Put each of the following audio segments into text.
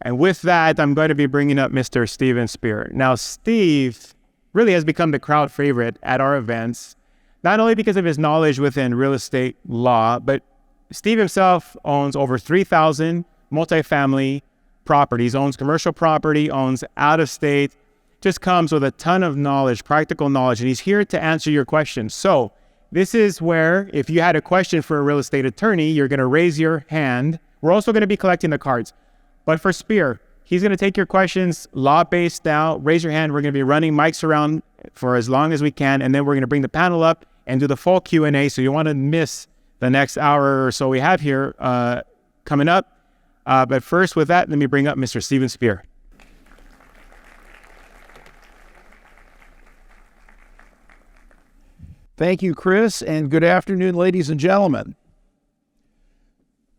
And with that, I'm going to be bringing up Mr. Steven Spierer. Now, Steve really has become the crowd favorite at our events, not only because of his knowledge within real estate law, but Steve himself owns over 3,000 multifamily properties, owns commercial property, owns out-of-state, just comes with a ton of knowledge, practical knowledge, and he's here to answer your questions. So this is where, if you had a question for a real estate attorney, you're going to raise your hand. We're also going to be collecting the cards. But for Spierer, he's going to take your questions law-based now. Raise your hand. We're going to be running mics around for as long as we can, and then we're going to bring the panel up and do the full Q&A, so you want to miss the next hour or so we have here coming up. But first, with that, let me bring up Mr. Steven Spierer. Thank you, Chris, and good afternoon, ladies and gentlemen.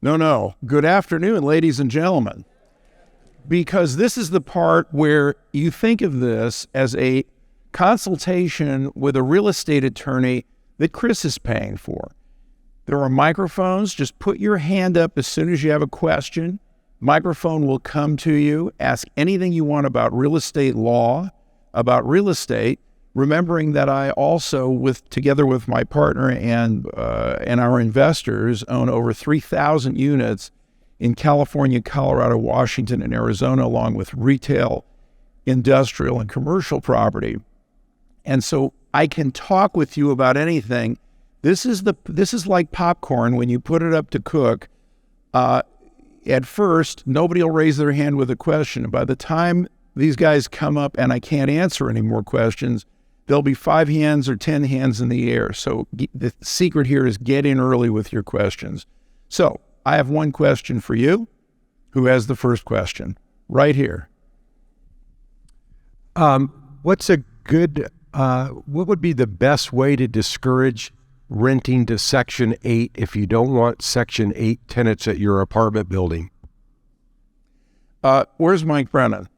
Good afternoon, ladies and gentlemen. Because this is the part where you think of this as a consultation with a real estate attorney that Chris is paying for. There are microphones. Just put your hand up as soon as you have a question. Microphone will come to you. Ask anything you want about real estate law, about real estate, remembering that I also, together with my partner and our investors, own over 3,000 units in California, Colorado, Washington, and Arizona, along with retail, industrial, and commercial property. And so I can talk with you about anything. This is like popcorn when you put it up to cook. At first, nobody will raise their hand with a question. By the time these guys come up and I can't answer any more questions, there'll be 5 hands or 10 hands in the air. So the secret here is get in early with your questions. So I have one question for you. Who has the first question? Right here. What would be the best way to discourage renting to Section 8 if you don't want Section 8 tenants at your apartment building? Where's Mike Brennan?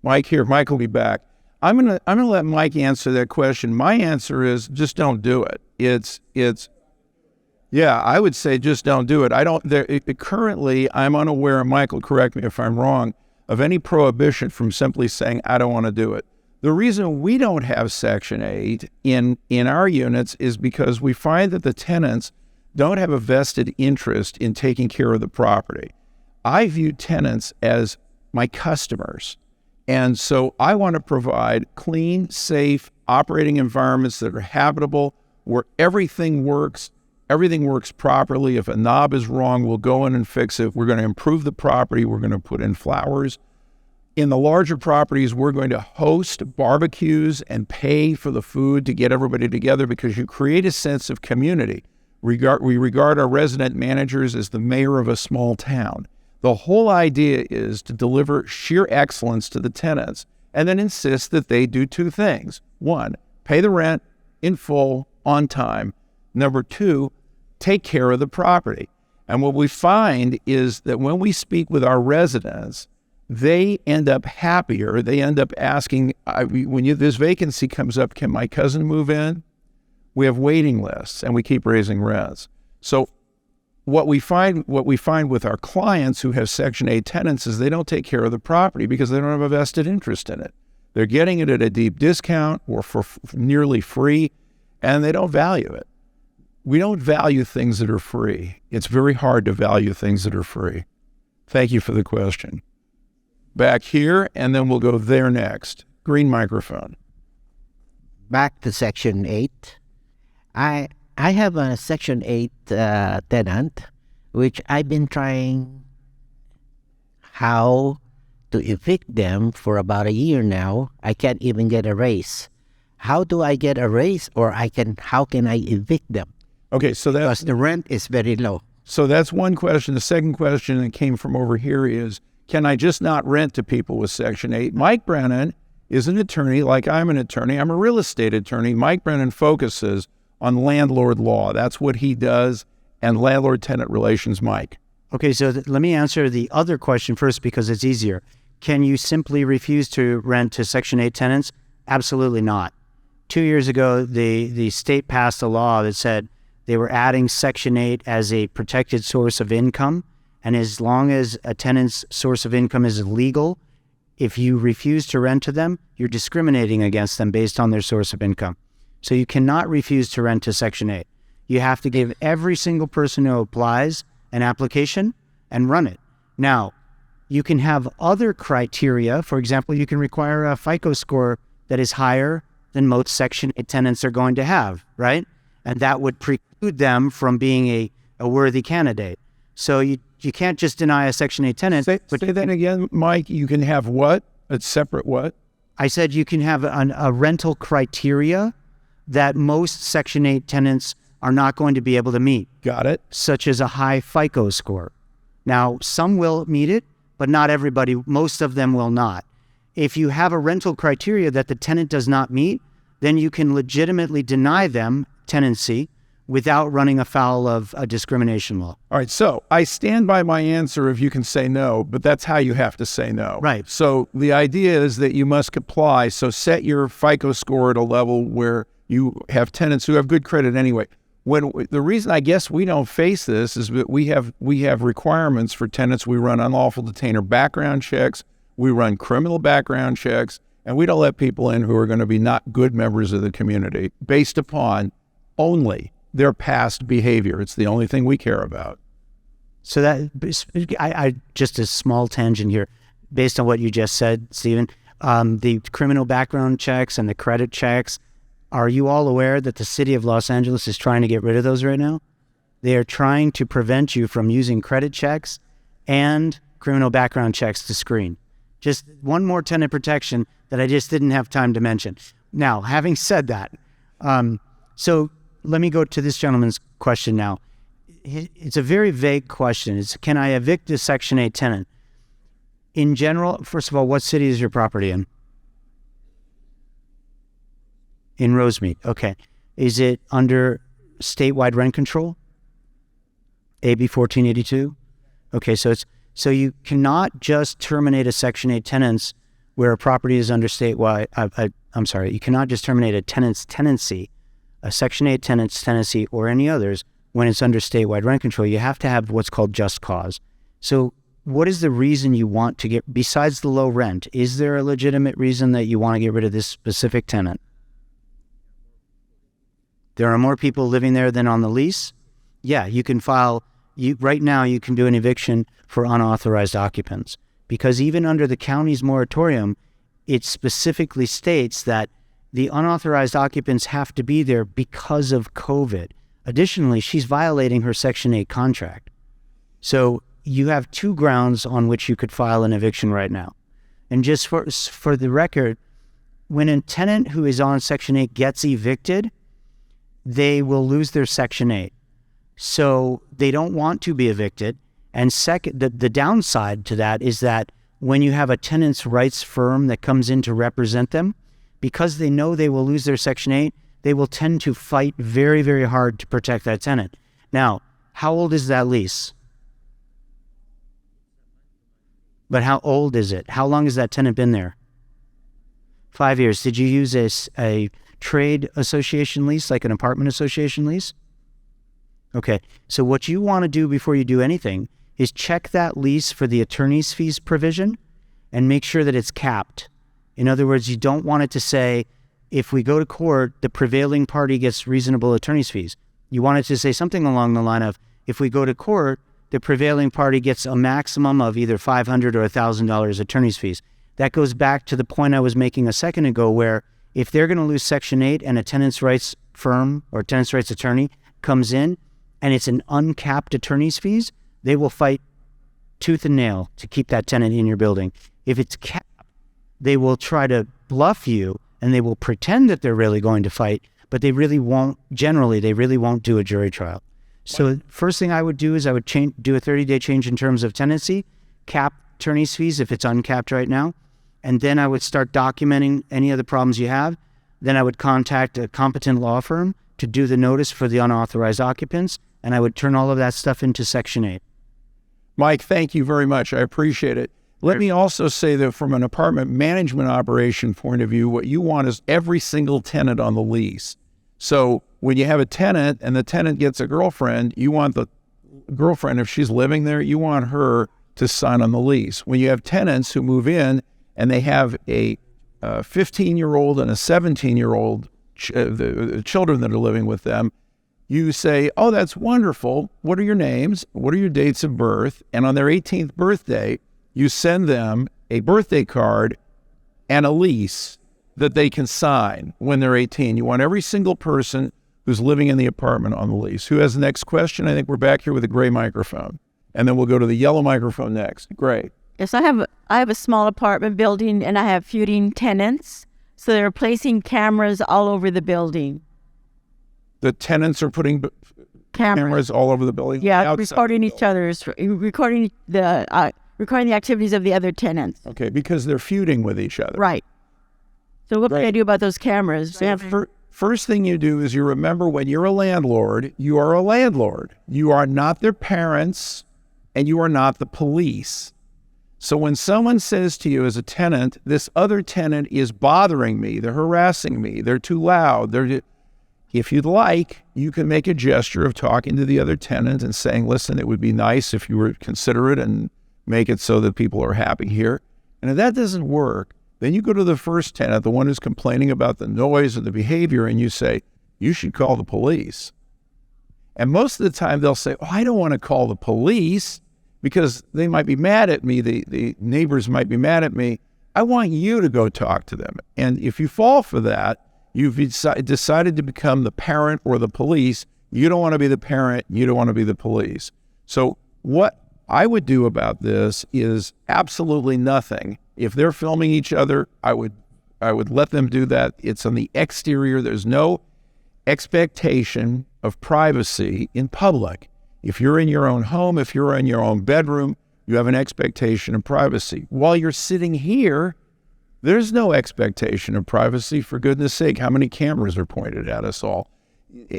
Mike here. Mike will be back. I'm gonna let Mike answer that question. My answer is just don't do it. Yeah, I would say just don't do it. Currently, I'm unaware, and Michael, correct me if I'm wrong, of any prohibition from simply saying, I don't want to do it. The reason we don't have Section 8 in our units is because we find that the tenants don't have a vested interest in taking care of the property. I view tenants as my customers. And so I want to provide clean, safe, operating environments that are habitable, where everything works properly. If a knob is wrong, we'll go in and fix it. We're going to improve the property. We're going to put in flowers. In the larger properties, we're going to host barbecues and pay for the food to get everybody together because you create a sense of community. We regard our resident managers as the mayor of a small town. The whole idea is to deliver sheer excellence to the tenants and then insist that they do 2 things. 1, pay the rent in full, on time. Number 2, take care of the property. And what we find is that when we speak with our residents, they end up happier. They end up asking, this vacancy comes up, can my cousin move in? We have waiting lists and we keep raising rents. So what we find with our clients who have Section 8 tenants is they don't take care of the property because they don't have a vested interest in it. They're getting it at a deep discount or for nearly free, and they don't value it. We don't value things that are free. It's very hard to value things that are free. Thank you for the question. Back here, and then we'll go there next. Green microphone. Back to Section 8. I have a Section 8 tenant, which I've been trying how to evict them for about a year now. I can't even get a raise. How do I get a raise, or how can I evict them? Okay, so because the rent is very low. So that's one question. The second question that came from over here is, can I just not rent to people with Section 8? Mike Brennan is an attorney like I'm an attorney. I'm a real estate attorney. Mike Brennan focuses on landlord law. That's what he does, and landlord-tenant relations. Mike. Okay, so let me answer the other question first because it's easier. Can you simply refuse to rent to Section 8 tenants? Absolutely not. 2 years ago, the state passed a law that said they were adding Section 8 as a protected source of income, And as long as a tenant's source of income is legal, if you refuse to rent to them, you're discriminating against them based on their source of income. So you cannot refuse to rent to Section 8. You have to give every single person who applies an application and run it. Now, you can have other criteria. For example, you can require a FICO score that is higher than most Section 8 tenants are going to have, right? And that would preclude them from being a worthy candidate. So you can't just deny a Section 8 tenant. Say that again, Mike. You can have what? A separate what? I said you can have a rental criteria that most Section 8 tenants are not going to be able to meet. Got it. Such as a high FICO score. Now, some will meet it, but not everybody. Most of them will not. If you have a rental criteria that the tenant does not meet, then you can legitimately deny them tenancy without running afoul of a discrimination law. All right, so I stand by my answer if you can say no, but that's how you have to say no. Right. So the idea is that you must comply. So set your FICO score at a level where you have tenants who have good credit anyway. The reason I guess we don't face this is that we have requirements for tenants. We run unlawful detainer background checks, we run criminal background checks, and we don't let people in who are going to be not good members of the community based upon only their past behavior. It's the only thing we care about. So that I just a small tangent here, based on what you just said, Stephen. The criminal background checks and the credit checks. Are you all aware that the city of Los Angeles is trying to get rid of those right now? They are trying to prevent you from using credit checks and criminal background checks to screen. Just one more tenant protection that I just didn't have time to mention. Now, having said that, so let me go to this gentleman's question now. It's a very vague question. It's, can I evict a Section 8 tenant? In general, first of all, what city is your property in? In Rosemead, okay. Is it under statewide rent control? AB 1482? Okay, so you cannot just terminate a Section 8 tenants where a property is under statewide, I'm sorry, you cannot just terminate a tenant's tenancy, a Section 8 tenant's tenancy or any others when it's under statewide rent control. You have to have what's called just cause. So what is the reason you want to get, besides the low rent, is there a legitimate reason that you want to get rid of this specific tenant? There are more people living there than on the lease? Yeah, you can file, right now you can do an eviction for unauthorized occupants, because even under the county's moratorium, it specifically states that the unauthorized occupants have to be there because of COVID. Additionally, she's violating her Section 8 contract. So you have two grounds on which you could file an eviction right now. And just for the record, when a tenant who is on Section 8 gets evicted, they will lose their Section 8. So they don't want to be evicted. And second, the downside to that is that when you have a tenant's rights firm that comes in to represent them, because they know they will lose their Section 8, they will tend to fight very, very hard to protect that tenant. Now, how old is that lease? But how old is it? How long has that tenant been there? 5 years. Did you use a trade association lease, like an apartment association lease? Okay, so what you want to do before you do anything is check that lease for the attorney's fees provision and make sure that it's capped. In other words, you don't want it to say, if we go to court, the prevailing party gets reasonable attorney's fees. You want it to say something along the line of, if we go to court, the prevailing party gets a maximum of either $500 or $1,000 attorney's fees. That goes back to the point I was making a second ago, where if they're going to lose Section 8 and a tenant's rights firm or tenant's rights attorney comes in and it's an uncapped attorney's fees, they will fight tooth and nail to keep that tenant in your building. If it's capped, they will try to bluff you and they will pretend that they're really going to fight, but they really won't. Generally, they really won't do a jury trial. So first thing I would do is I would do a 30-day change in terms of tenancy, cap attorney's fees if it's uncapped right now, and then I would start documenting any of the problems you have. Then I would contact a competent law firm to do the notice for the unauthorized occupants, and I would turn all of that stuff into Section 8. Mike, thank you very much. I appreciate it. Let me also say that from an apartment management operation point of view, what you want is every single tenant on the lease. So when you have a tenant and the tenant gets a girlfriend, you want girlfriend, if she's living there, you want her to sign on the lease. When you have tenants who move in and they have a 15-year-old and a 17-year-old, the children that are living with them, you say, oh, that's wonderful. What are your names? What are your dates of birth? And on their 18th birthday, you send them a birthday card and a lease that they can sign when they're 18. You want every single person who's living in the apartment on the lease. Who has the next question? I think we're back here with a gray microphone. And then we'll go to the yellow microphone next. Great. Yes, I have a small apartment building, and I have feuding tenants. So they're placing cameras all over the building. The tenants are putting cameras all over the building? Yeah, recording each other's, recording the activities of the other tenants. Okay, because they're feuding with each other. Right. So what can I do about those cameras? First thing you do is you remember when you're a landlord, you are a landlord. You are not their parents, and you are not the police. So when someone says to you as a tenant, this other tenant is bothering me, they're harassing me, they're too loud, if you'd like, you can make a gesture of talking to the other tenant and saying, listen, it would be nice if you were considerate and make it so that people are happy here. And if that doesn't work, then you go to the first tenant, the one who's complaining about the noise or the behavior, and you say, you should call the police. And most of the time they'll say, oh, I don't want to call the police because they might be mad at me. The neighbors might be mad at me. I want you to go talk to them. And if you fall for that, you've decided to become the parent or the police. You don't want to be the parent. You don't want to be the police. So what I would do about this is absolutely nothing. If they're filming each other, I would let them do that. It's on the exterior. There's no expectation of privacy in public. If you're in your own home, if you're in your own bedroom, you have an expectation of privacy. While you're sitting here, there's no expectation of privacy, for goodness sake. How many cameras are pointed at us all?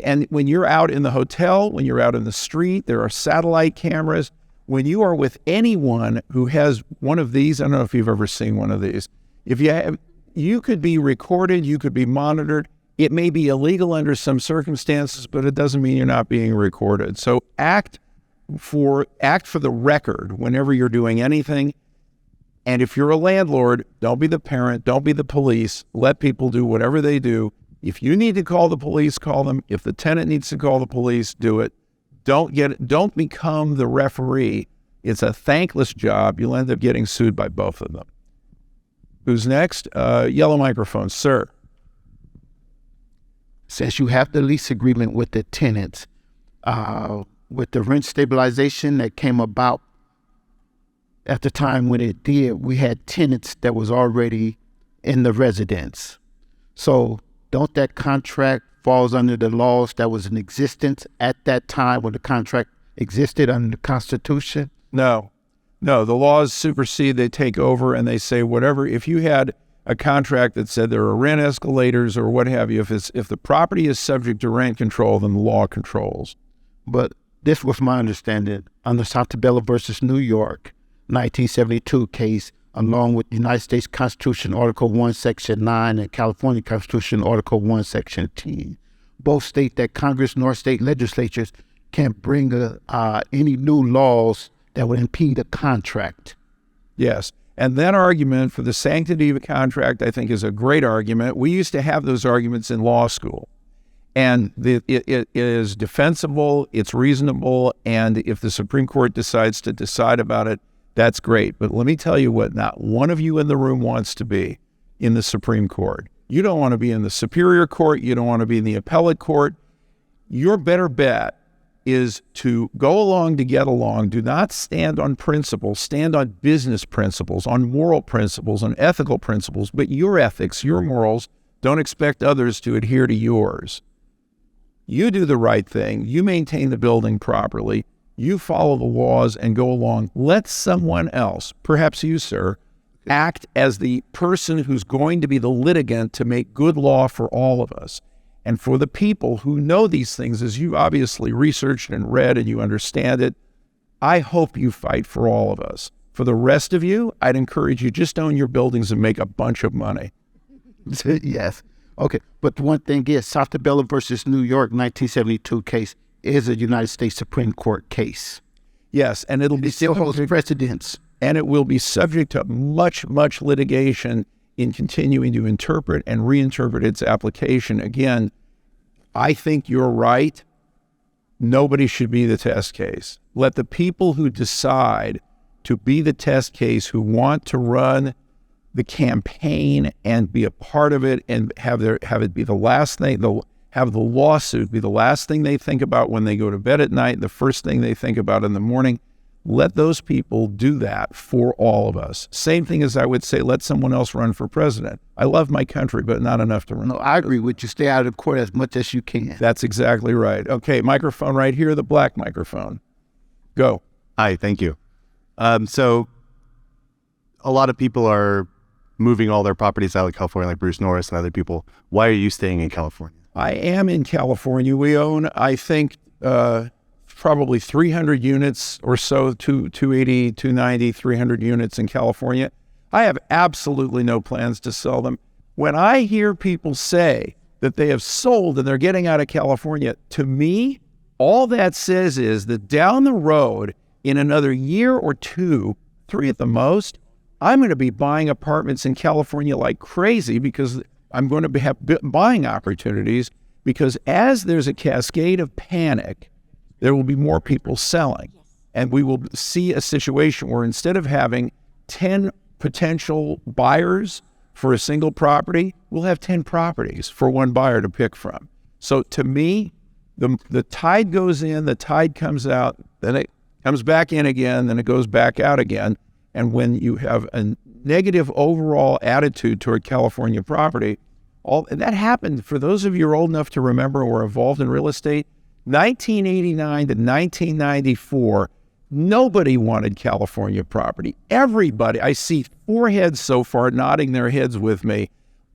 And when you're out in the hotel, when you're out in the street, there are satellite cameras. When you are with anyone who has one of these, I don't know if you've ever seen one of these. If you could be recorded, you could be monitored. It may be illegal under some circumstances, but it doesn't mean you're not being recorded. So act for the record whenever you're doing anything. And if you're a landlord, don't be the parent, don't be the police. Let people do whatever they do. If you need to call the police, call them. If the tenant needs to call the police, do it. Don't become the referee. It's a thankless job. You'll end up getting sued by both of them. Who's next? Yellow microphone, sir. Since you have the lease agreement with the tenants, with the rent stabilization that came about at the time when it did, we had tenants that was already in the residence. So don't that contract falls under the laws that was in existence at that time when the contract existed under the Constitution? No, the laws supersede, they take over, and they say whatever. If you had a contract that said there are rent escalators or what have you, if the property is subject to rent control, then the law controls. But this was my understanding under Santabella versus New York, 1972 case, along with the United States Constitution, Article 1, Section 9, and California Constitution, Article 1, Section 10. Both state that Congress nor state legislatures can bring any new laws that would impede a contract. Yes, and that argument for the sanctity of a contract, I think, is a great argument. We used to have those arguments in law school. And it is defensible, it's reasonable, and if the Supreme Court decides to decide about it, that's great. But let me tell you what not one of you in the room wants to be in the Supreme Court. You don't want to be in the Superior Court. You don't want to be in the Appellate Court. Your better bet is to go along to get along. Do not stand on principles. Stand on business principles, on moral principles, on ethical principles. But your ethics, your morals, don't expect others to adhere to yours. You do the right thing. You maintain the building properly. You follow the laws and go along. Let someone else, perhaps you, sir, act as the person who's going to be the litigant to make good law for all of us. And for the people who know these things, as you obviously researched and read and you understand it, I hope you fight for all of us. For the rest of you, I'd encourage you, just own your buildings and make a bunch of money. Yes. Okay. But one thing is, Santabella versus New York, 1972 case, is a United States Supreme Court case. Yes, and it'll be It still holds subject, precedence. and it will be subject to much, much litigation in continuing to interpret and reinterpret its application. Again, I think you're right. Nobody should be the test case. Let the people who decide to be the test case, who want to run the campaign and be a part of it and have it be the last thing, have the lawsuit be the last thing they think about when they go to bed at night, the first thing they think about in the morning. Let those people do that for all of us. Same thing as I would say, let someone else run for president. I love my country, but not enough to run. No, I agree with you. Stay out of court as much as you can. That's exactly right. Okay, microphone right here, the black microphone. Go. Hi, thank you. So a lot of people are moving all their properties out of California, like Bruce Norris and other people. Why are you staying in California? I am in California. We own, I think, probably 300 units or so, 280, 290, 300 units in California. I have absolutely no plans to sell them. When I hear people say that they have sold and they're getting out of California, to me, all that says is that down the road, in another year or two, 3 at the most, I'm going to be buying apartments in California like crazy because I'm going to have buying opportunities, because as there's a cascade of panic, there will be more people selling. And we will see a situation where instead of having 10 potential buyers for a single property, we'll have 10 properties for one buyer to pick from. So to me, the tide goes in, the tide comes out, then it comes back in again, then it goes back out again. And when you have a negative overall attitude toward California property, and that happened, for those of you who are old enough to remember or involved in real estate, 1989 to 1994, nobody wanted California property. Everybody, I see 4 heads so far nodding their heads with me.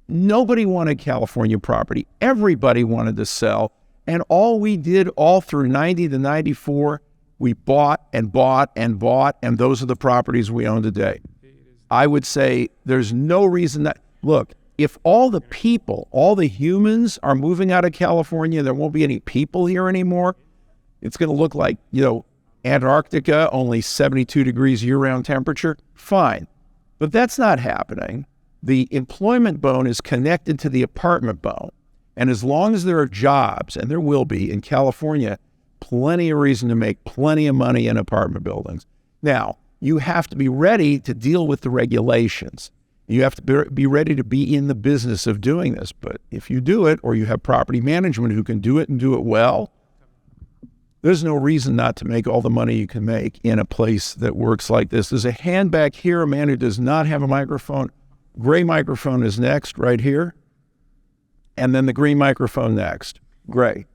Nobody wanted California property. Everybody wanted to sell. And all we did all through 90 to 94, we bought and bought and bought, and those are the properties we own today. I would say there's no reason that, look, if all the people, all the humans are moving out of California, there won't be any people here anymore. It's going to look like, Antarctica, only 72 degrees year-round temperature. Fine. But that's not happening. The employment bone is connected to the apartment bone. And as long as there are jobs, and there will be in California, plenty of reason to make plenty of money in apartment buildings. Now, you have to be ready to deal with the regulations. You have to be ready to be in the business of doing this. But if you do it, or you have property management who can do it and do it well, there's no reason not to make all the money you can make in a place that works like this. There's a hand back here, a man who does not have a microphone. Gray microphone is next, right here. And then the green microphone next. Gray.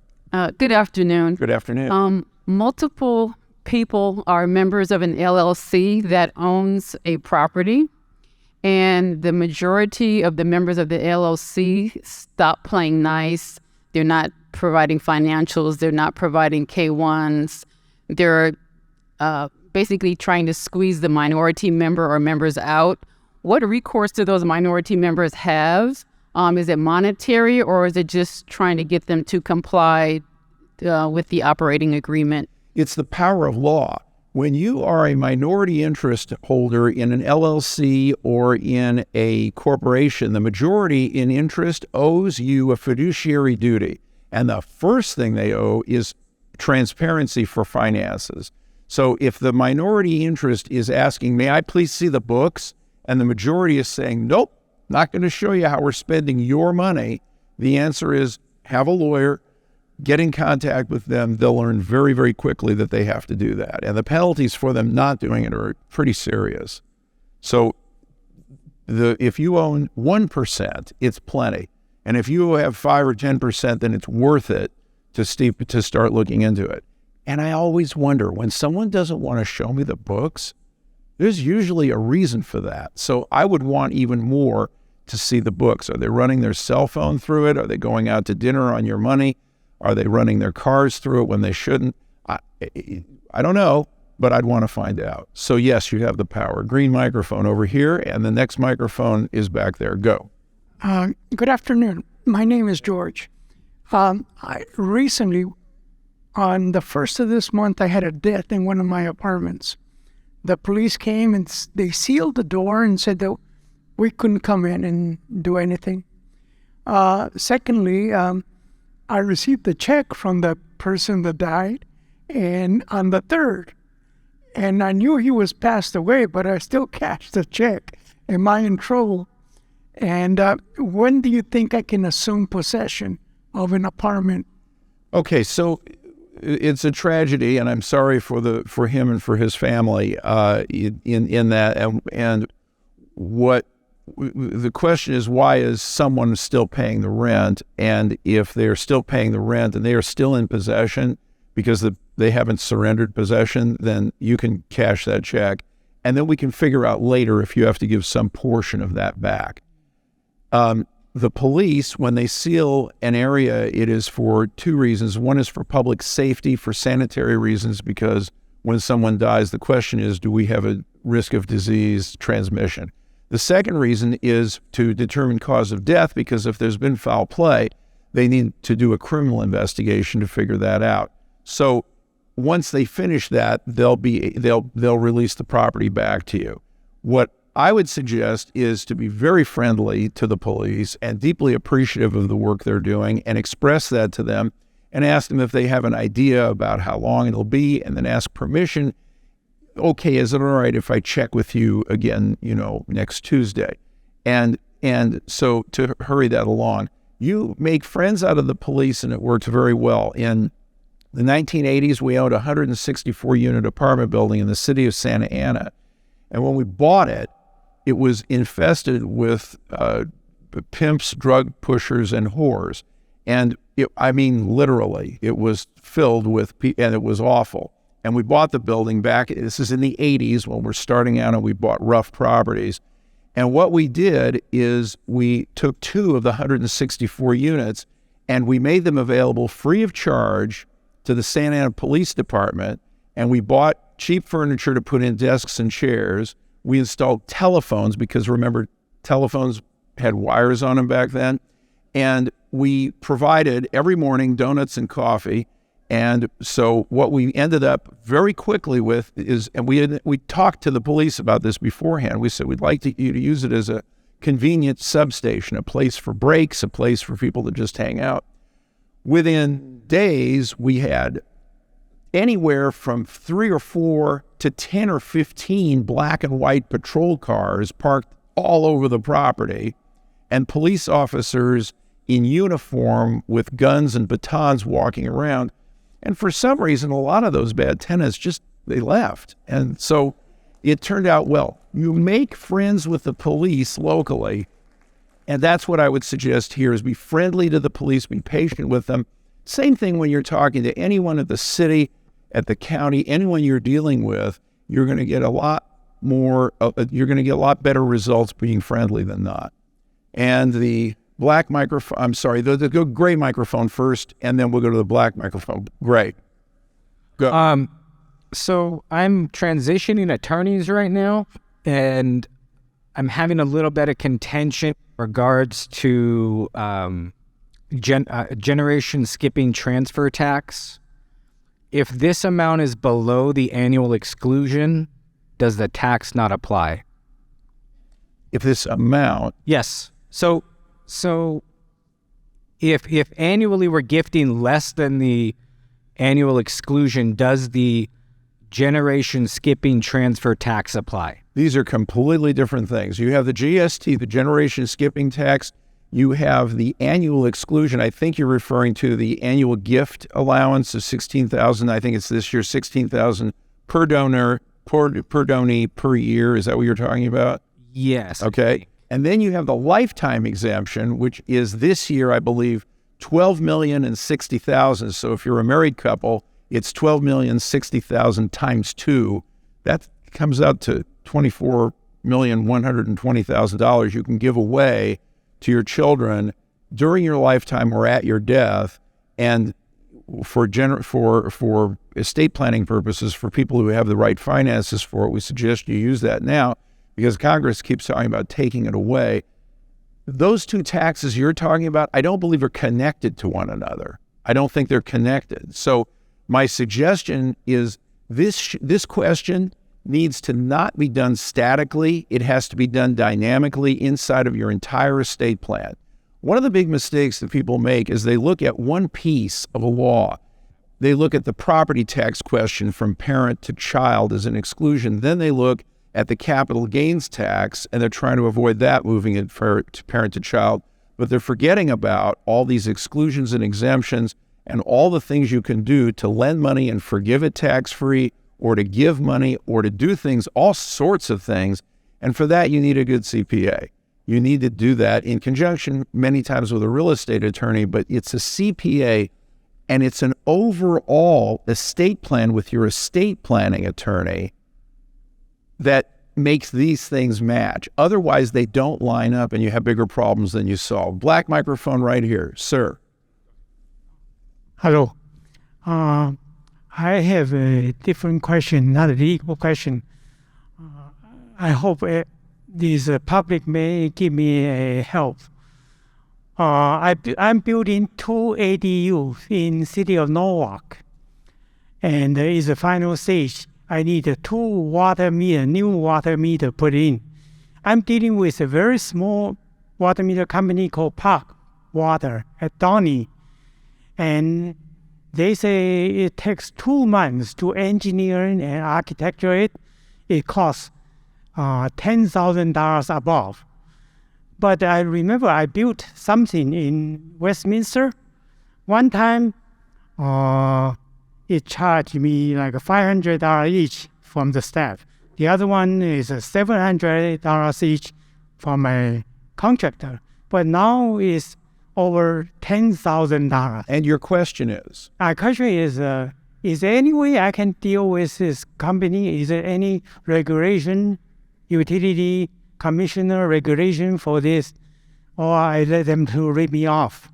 Good afternoon. Good afternoon. Multiple people are members of an LLC that owns a property, and the majority of the members of the LLC stop playing nice. They're not providing financials. They're not providing K-1s. They're basically trying to squeeze the minority member or members out. What recourse do those minority members have? Is it monetary, or is it just trying to get them to comply with the operating agreement? It's the power of law. When you are a minority interest holder in an LLC or in a corporation, the majority in interest owes you a fiduciary duty. And the first thing they owe is transparency for finances. So if the minority interest is asking, may I please see the books? And the majority is saying, nope, not going to show you how we're spending your money. The answer is have a lawyer, get in contact with them. They'll learn very, very quickly that they have to do that. And the penalties for them not doing it are pretty serious. So if you own 1%, it's plenty. And if you have 5 or 10%, then it's worth it to start looking into it. And I always wonder, when someone doesn't want to show me the books, there's usually a reason for that. So I would want even more to see the books. Are they running their cell phone through it? Are they going out to dinner on your money? Are they running their cars through it when they shouldn't? I don't know, but I'd want to find out. So yes, you have the power. Green microphone over here, and the next microphone is back there. Go. Good afternoon. My name is George. I recently On the first of this month, I had a death in one of my apartments. The police came and they sealed the door and said that we couldn't come in and do anything. Secondly, I received a check from the person that died, and on the 3rd, and I knew he was passed away, but I still cashed the check. Am I in trouble? And when do you think I can assume possession of an apartment? Okay, so it's a tragedy, and I'm sorry for him and for his family in that. And what the question is, why is someone still paying the rent? And if they're still paying the rent and they are still in possession because they haven't surrendered possession, then you can cash that check, and then we can figure out later if you have to give some portion of that back. The police, when they seal an area, it is for two reasons. One is for public safety, for sanitary reasons, because when someone dies, the question is, do we have a risk of disease transmission? The second reason is to determine cause of death, because if there's been foul play, they need to do a criminal investigation to figure that out. So once they finish that, they'll release the property back to you. What I would suggest is to be very friendly to the police and deeply appreciative of the work they're doing, and express that to them and ask them if they have an idea about how long it'll be, and then ask permission. Okay, is it all right if I check with you again, next Tuesday? And so to hurry that along, you make friends out of the police, and it works very well. In the 1980s, we owned a 164-unit apartment building in the city of Santa Ana. And when we bought it, it was infested with pimps, drug pushers, and whores. And literally, it was filled with and it was awful. And we bought the building back. This is in the 80s when we're starting out, and we bought rough properties. And what we did is we took 2 of the 164 units and we made them available free of charge to the Santa Ana Police Department. And we bought cheap furniture to put in desks and chairs. We installed telephones, because remember, telephones had wires on them back then. And we provided every morning donuts and coffee. And so what we ended up very quickly with is, and we talked to the police about this beforehand. We said, we'd like you to use it as a convenient substation, a place for breaks, a place for people to just hang out. Within days, we had anywhere from 3 or 4 to 10 or 15 black and white patrol cars parked all over the property, and police officers in uniform with guns and batons walking around. And for some reason, a lot of those bad tenants they left. And so it turned out well. You make friends with the police locally, and that's what I would suggest here, is be friendly to the police, be patient with them. Same thing when you're talking to anyone at the city, at the county, anyone you're dealing with, you're going to get a lot better results being friendly than not. And the black microphone, I'm sorry, the gray microphone first, and then we'll go to the black microphone. Gray. Go. So I'm transitioning attorneys right now, and I'm having a little bit of contention in regards to generation skipping transfer tax. If this amount is below the annual exclusion, does the tax not apply? If this amount? Yes. So if annually we're gifting less than the annual exclusion, does the generation skipping transfer tax apply? These are completely different things. You have the GST, the generation skipping tax. You have the annual exclusion. I think you're referring to the annual gift allowance of $16,000. I think it's this year, $16,000 per donor, per donee per year. Is that what you're talking about? Yes. Okay. And then you have the lifetime exemption, which is this year, I believe, $12,060,000. So if you're a married couple, it's $12,060,000 times 2. That comes out to $24,120,000 you can give away to your children during your lifetime or at your death. And for estate planning purposes, for people who have the right finances for it, we suggest you use that now, because Congress keeps talking about taking it away. Those two taxes you're talking about, I don't believe are connected to one another. I don't think they're connected. So My suggestion is this question needs to not be done statically. It has to be done dynamically inside of your entire estate plan. One of the big mistakes that people make is they look at one piece of a law. They look at the property tax question from parent to child as an exclusion. Then they look at the capital gains tax, and they're trying to avoid that, moving it to parent to child. But they're forgetting about all these exclusions and exemptions and all the things you can do to lend money and forgive it tax-free, or to give money, or to do things, all sorts of things. And for that, you need a good CPA. You need to do that in conjunction many times with a real estate attorney, but it's a CPA, and it's an overall estate plan with your estate planning attorney that makes these things match. Otherwise, they don't line up and you have bigger problems than you solve. Black microphone right here, sir. Hello. I have a different question, not a legal question. I hope this public may give me a help. I'm building 2 ADUs in city of Norwalk, and it's the final stage. I need a new water meter put in. I'm dealing with a very small water meter company called Park Water at Donny, and they say it takes 2 months to engineer and architecture it. It costs $10,000 above. But I remember I built something in Westminster. One time, it charged me like $500 each from the staff. The other one is $700 each from my contractor. But now it's over $10,000. And your question is? My question is there any way I can deal with this company? Is there any regulation, utility commissioner regulation for this, or I let them to rip me off?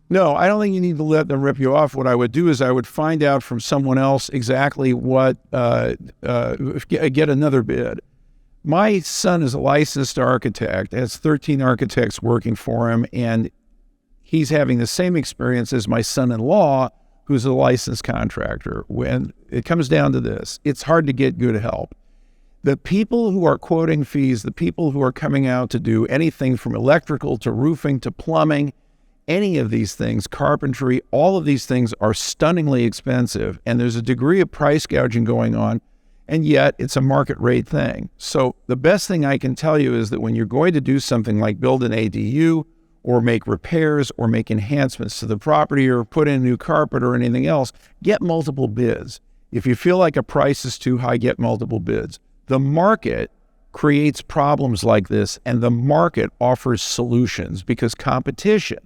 No, I don't think you need to let them rip you off. What I would do is I would find out from someone else exactly what, get another bid. My son is a licensed architect, has 13 architects working for him, and he's having the same experience as my son-in-law, who's a licensed contractor. When it comes down to this, it's hard to get good help. The people who are quoting fees, the people who are coming out to do anything from electrical to roofing to plumbing, any of these things, carpentry, all of these things are stunningly expensive, and there's a degree of price gouging going on, and yet it's a market rate thing. So the best thing I can tell you is that when you're going to do something like build an ADU or make repairs or make enhancements to the property or put in new carpet or anything else, get multiple bids. If you feel like a price is too high, get multiple bids. The market creates problems like this, and the market offers solutions because competition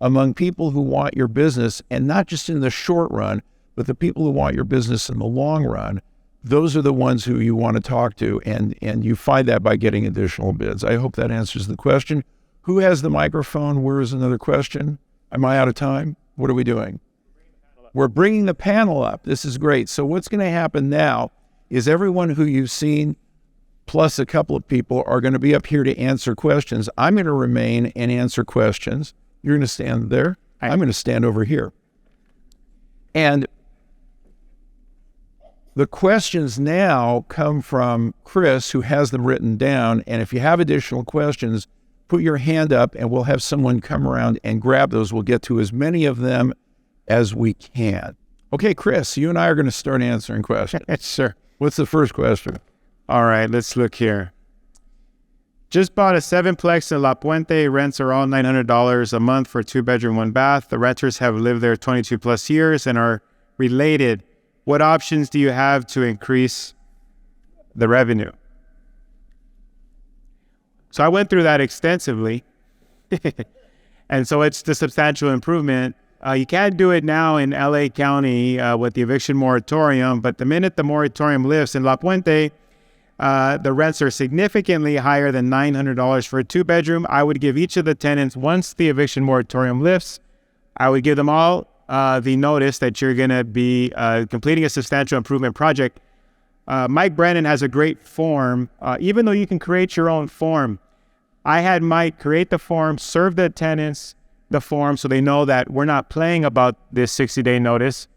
among people who want your business, and not just in the short run, but the people who want your business in the long run, those are the ones who you want to talk to, and you find that by getting additional bids. I hope that answers the question. Who has the microphone? Where is another question? Am I out of time? What are we doing? We're bringing the panel up. This is great. So what's going to happen now is everyone who you've seen, plus a couple of people, are going to be up here to answer questions. I'm going to remain and answer questions. You're going to stand there. I'm going to stand over here. And the questions now come from Chris, who has them written down. And if you have additional questions, put your hand up and we'll have someone come around and grab those. We'll get to as many of them as we can. Okay, Chris, you and I are going to start answering questions. Sure. What's the first question? All right, let's look here. Just bought a 7-plex in La Puente. Rents are all $900 a month for a 2-bedroom, 1 bath. The renters have lived there 22 plus years and are related. What options do you have to increase the revenue? So I went through that extensively. And so it's the substantial improvement. You can't do it now in LA County with the eviction moratorium, but the minute the moratorium lifts in La Puente, the rents are significantly higher than $900 for a 2-bedroom. I would give each of the tenants, once the eviction moratorium lifts, I would give them all the notice that you're going to be completing a substantial improvement project. Mike Brennan has a great form. Even though you can create your own form, I had Mike create the form, serve the tenants the form so they know that we're not playing about this 60-day notice.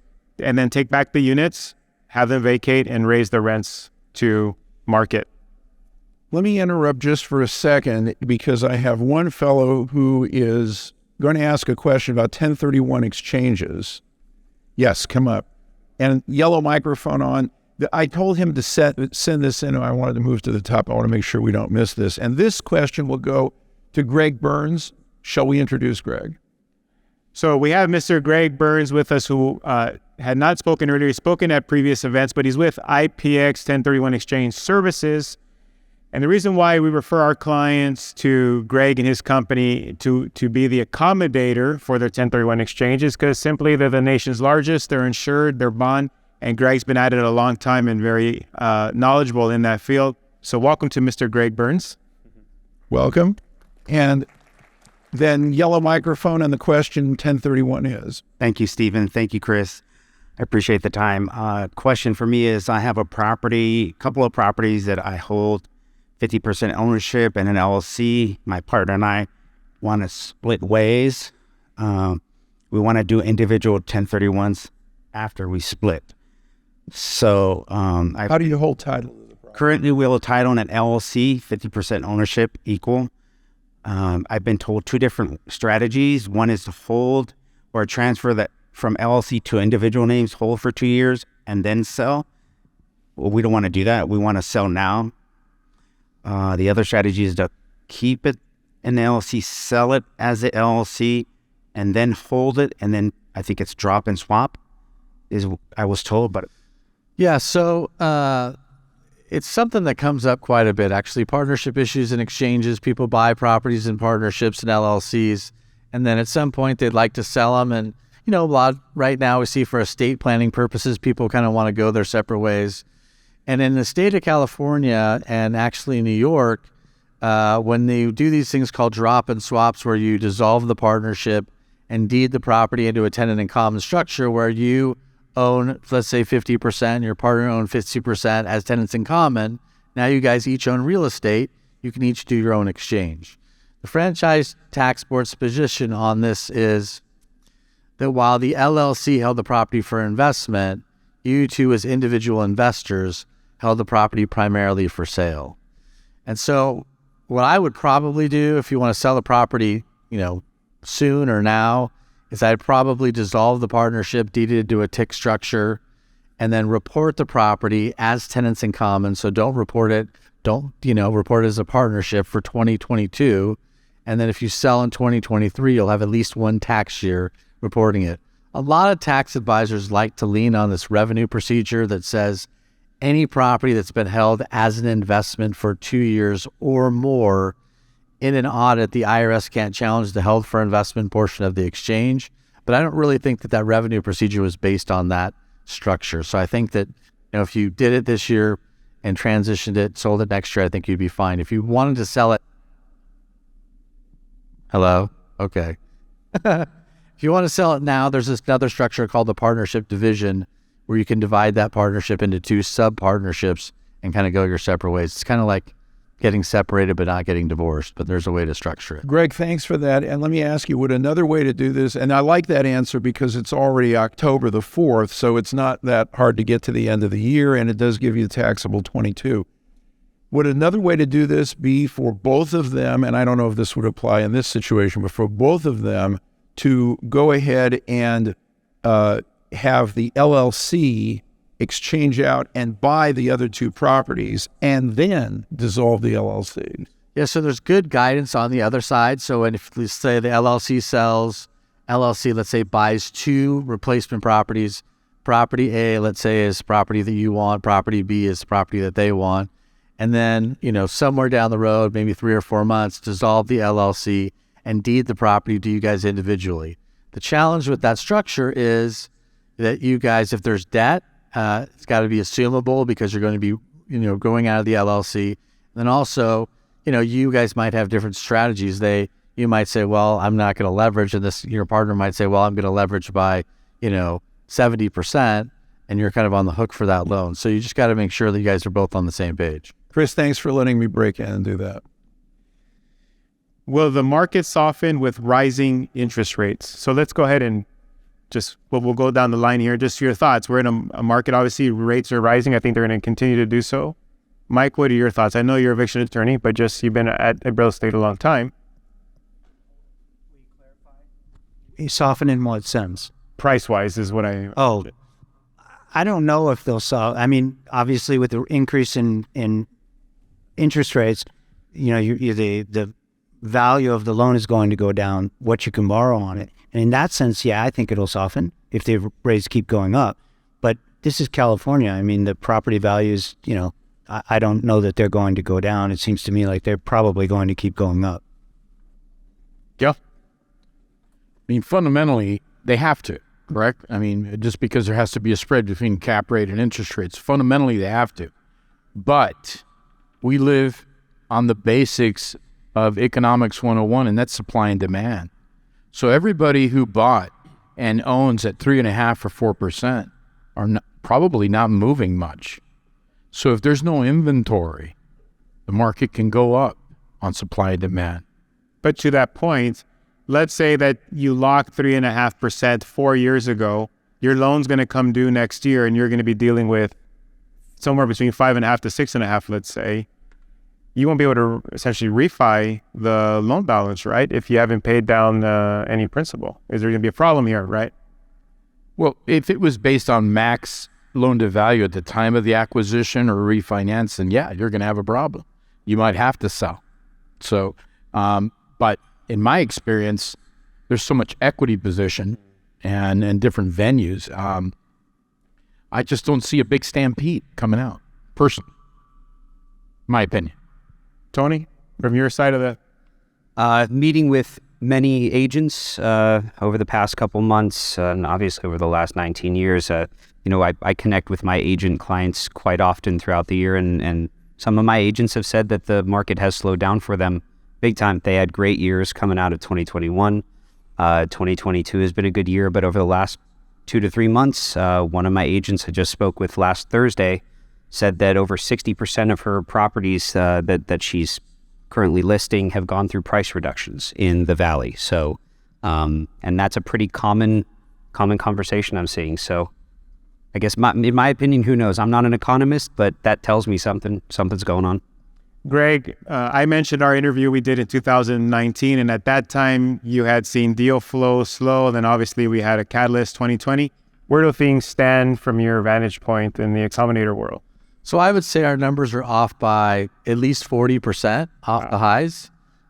and then take back the units, have them vacate, and raise the rents to market. Let me interrupt just for a second because I have one fellow who is going to ask a question about 1031 exchanges. Yes, come up. And yellow microphone on. I told him to send this in. I wanted to move to the top. I want to make sure we don't miss this. And this question will go to Greg Burns. Shall we introduce Greg? So we have Mr. Greg Burns with us, who had not spoken earlier. He's spoken at previous events, but he's with IPX 1031 Exchange Services. And the reason why we refer our clients to Greg and his company to be the accommodator for their 1031 exchange is because simply they're the nation's largest, they're insured, they're bond, and Greg's been at it a long time and very knowledgeable in that field. So welcome to Mr. Greg Burns. Welcome. And then yellow microphone, and the question 1031 is. Thank you, Stephen. Thank you, Chris. I appreciate the time. Question for me is, I have a couple of properties that I hold 50% ownership and an LLC. My partner and I want to split ways. We want to do individual 1031s after we split. So how do you hold title to the property? Currently, we hold title on an LLC, 50% ownership equal. I've been told two different strategies. One is to hold or transfer that from LLC to individual names, hold for 2 years, and then sell. Well, we don't want to do that. We want to sell now. The other strategy is to keep it in the LLC, sell it as the LLC, and then hold it, and then I think it's drop and swap, is I was told. But yeah, so it's something that comes up quite a bit, actually. Partnership issues and exchanges. People buy properties in partnerships and LLCs, and then at some point they'd like to sell them. And a lot right now we see for estate planning purposes, people kind of want to go their separate ways. And in the state of California and actually New York, when they do these things called drop and swaps, where you dissolve the partnership and deed the property into a tenant in common structure where you own, let's say 50%, your partner owns 50% as tenants in common. Now you guys each own real estate. You can each do your own exchange. The Franchise Tax Board's position on this is that while the LLC held the property for investment, you two as individual investors held the property primarily for sale. And so what I would probably do if you want to sell the property, soon or now, is I'd probably dissolve the partnership, deed it into a TIC structure, and then report the property as tenants in common. So don't report it as a partnership for 2022. And then if you sell in 2023, you'll have at least one tax year reporting it. A lot of tax advisors like to lean on this revenue procedure that says any property that's been held as an investment for 2 years or more, in an audit, the IRS can't challenge the held for investment portion of the exchange. But I don't really think that revenue procedure was based on that structure. So I think that if you did it this year and transitioned it, sold it next year, I think you'd be fine. If you wanted to sell it, hello? Okay. If you want to sell it now, there's this other structure called the partnership division where you can divide that partnership into two sub-partnerships and kind of go your separate ways. It's kind of like getting separated but not getting divorced, but there's a way to structure it. Greg, thanks for that. And let me ask you, would another way to do this, and I like that answer because it's already October the 4th, so it's not that hard to get to the end of the year, and it does give you the taxable 22. Would another way to do this be for both of them, and I don't know if this would apply in this situation, but for both of them to go ahead and have the LLC exchange out and buy the other two properties and then dissolve the LLC? Yeah, so there's good guidance on the other side. So if, let's say, the LLC sells, LLC, let's say, buys two replacement properties. Property A, let's say, is property that you want. Property B is property that they want. And then, somewhere down the road, maybe 3 or 4 months, dissolve the LLC and deed the property to you guys individually. The challenge with that structure is that you guys, if there's debt, it's got to be assumable because you're going to be, going out of the LLC. And then also, you guys might have different strategies. You might say, well, I'm not going to leverage, and your partner might say, well, I'm going to leverage by, 70%, and you're kind of on the hook for that loan. So you just got to make sure that you guys are both on the same page. Chris, thanks for letting me break in and do that. Will the market soften with rising interest rates? So let's go ahead and just we'll go down the line here. Just your thoughts. We're in a market, obviously, rates are rising. I think they're going to continue to do so. Mike, what are your thoughts? I know you're an eviction attorney, but just you've been at real estate a long time. Soften in what sense? Price-wise is what I... Oh, I don't know if they'll soften. I mean, obviously, with the increase in interest rates, you know, the value of the loan is going to go down, what you can borrow on it. And in that sense, yeah, I think it'll soften if the rates keep going up. But this is California. I mean, the property values, you know, I don't know that they're going to go down. It seems to me like they're probably going to keep going up. Yeah. I mean, fundamentally, they have to, correct? I mean, just because there has to be a spread between cap rate and interest rates, fundamentally they have to. But we live on the basics of economics 101, and that's supply and demand. So everybody who bought and owns at 3.5% or 4% are probably not moving much. So if there's no inventory, the market can go up on supply and demand. But to that point, let's say that you locked 3.5% 4 years ago. Your loan's going to come due next year, and you're going to be dealing with somewhere between 5.5 to 6.5, let's say. You won't be able to essentially refi the loan balance, right? If you haven't paid down any principal. Is there going to be a problem here, right? Well, if it was based on max loan to value at the time of the acquisition or refinance, then yeah, you're going to have a problem. You might have to sell. So, but in my experience, there's so much equity position and different venues. I just don't see a big stampede coming out, personally. My opinion. Tony, from your side of the... Meeting with many agents over the past couple months, and obviously over the last 19 years, you know, I connect with my agent clients quite often throughout the year, and some of my agents have said that the market has slowed down for them big time. They had great years coming out of 2021. 2022 has been a good year, but over the last 2 to 3 months, one of my agents I just spoke with last Thursday said that over 60% of her properties that she's currently listing have gone through price reductions in the Valley. So, and that's a pretty common conversation I'm seeing. So I guess in my opinion, who knows? I'm not an economist, but that tells me something's going on. Greg, I mentioned our interview we did in 2019, and at that time you had seen deal flow slow, and then obviously we had a catalyst 2020. Where do things stand from your vantage point in the accommodator world? So I would say our numbers are off by at least 40% off the highs.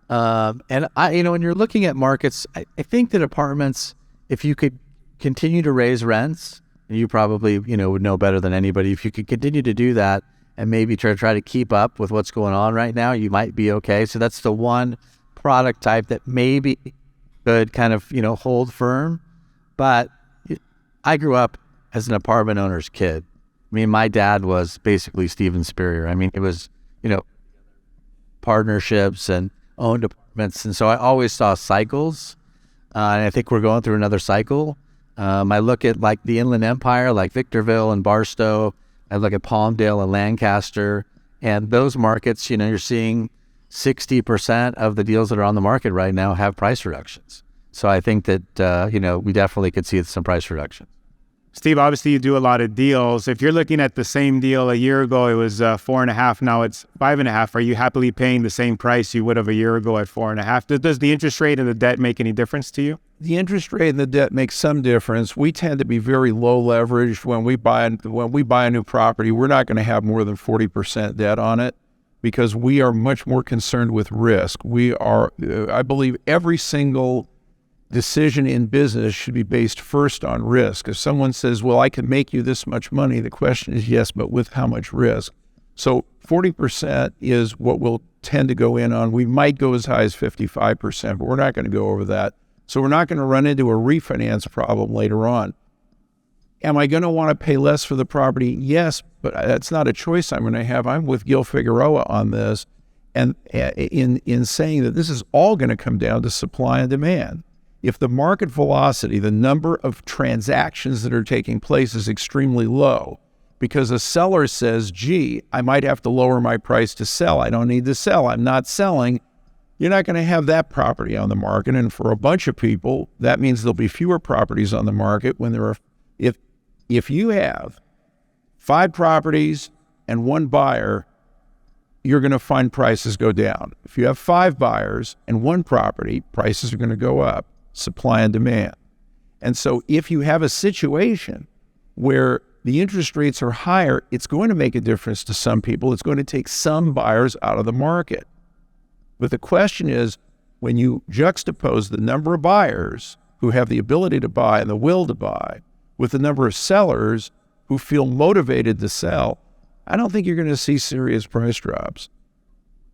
And when you're looking at markets, I think that apartments, if you could continue to raise rents, and you probably, would know better than anybody, if you could continue to do that and maybe try to keep up with what's going on right now, you might be okay. So that's the one product type that maybe could kind of, hold firm. But I grew up as an apartment owner's kid. I mean, my dad was basically Steven Spierer. I mean, it was, partnerships and owned apartments. And so I always saw cycles. And I think we're going through another cycle. I look at like the Inland Empire, like Victorville and Barstow. I look at Palmdale and Lancaster. And those markets, you're seeing 60% of the deals that are on the market right now have price reductions. So I think that, we definitely could see some price reduction. Steve, obviously you do a lot of deals. If you're looking at the same deal a year ago, it was 4.5. Now it's 5.5. Are you happily paying the same price you would have a year ago at 4.5? Does the interest rate and the debt make any difference to you? The interest rate and the debt makes some difference. We tend to be very low leveraged when we buy a new property. We're not going to have more than 40% debt on it because we are much more concerned with risk. We are, I believe, every single decision in business should be based first on risk. If someone says, well, I can make you this much money, the question is yes, but with how much risk? So 40% is what we'll tend to go in on. We might go as high as 55%, but we're not going to go over that. So we're not going to run into a refinance problem later on. Am I going to want to pay less for the property? Yes, but that's not a choice I'm going to have. I'm with Gil Figueroa on this, and in saying that this is all going to come down to supply and demand. If the market velocity, the number of transactions that are taking place is extremely low, because a seller says, gee, I might have to lower my price to sell. I don't need to sell. I'm not selling. you're not going to have that property on the market. And for a bunch of people, that means there'll be fewer properties on the market when there are, if you have 5 properties and 1 buyer, you're going to find prices go down. If you have 5 buyers and 1 property, prices are going to go up, supply and demand. And so if you have a situation where the interest rates are higher, it's going to make a difference to some people. It's going to take some buyers out of the market. But the question is, when you juxtapose the number of buyers who have the ability to buy and the will to buy with the number of sellers who feel motivated to sell, I don't think you're going to see serious price drops,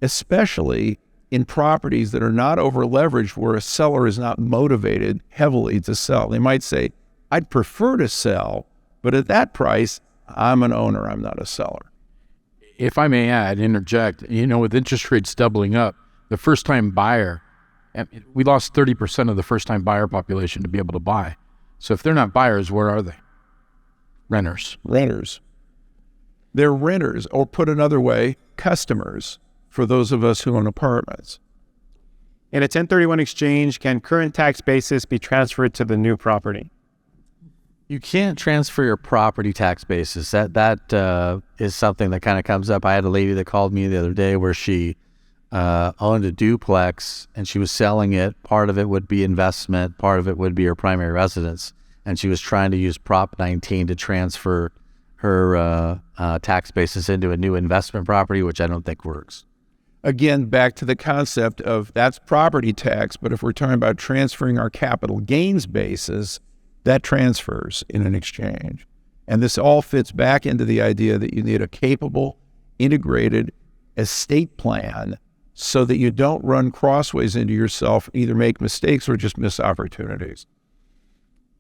especially in properties that are not over leveraged where a seller is not motivated heavily to sell. They might say, I'd prefer to sell, but at that price, I'm an owner, I'm not a seller. If I may add, interject, with interest rates doubling up, the first-time buyer, we lost 30% of the first-time buyer population to be able to buy. So if they're not buyers, where are they? Renters. Renters. They're renters, or put another way, customers for those of us who own apartments. In a 1031 exchange, can current tax basis be transferred to the new property? You can't transfer your property tax basis. That is something that kind of comes up. I had a lady that called me the other day where she owned a duplex and she was selling it. Part of it would be investment, part of it would be her primary residence, and she was trying to use Prop 19 to transfer her tax basis into a new investment property, which I don't think works. Again, back to the concept of that's property tax, but if we're talking about transferring our capital gains basis, that transfers in an exchange. And this all fits back into the idea that you need a capable, integrated estate plan so that you don't run crossways into yourself, either make mistakes or just miss opportunities.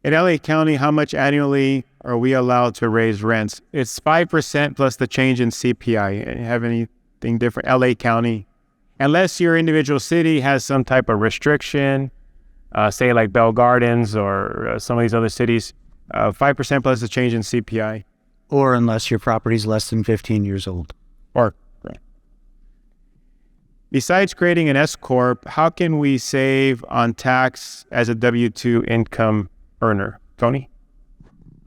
In LA County, how much annually are we allowed to raise rents? It's 5% plus the change in CPI. Have anything different? LA County, unless your individual city has some type of restriction, say like Bell Gardens or some of these other cities, 5% plus the change in CPI. Or unless your property's less than 15 years old. Or, right. Besides creating an S Corp, how can we save on tax as a W-2 income earner? Tony?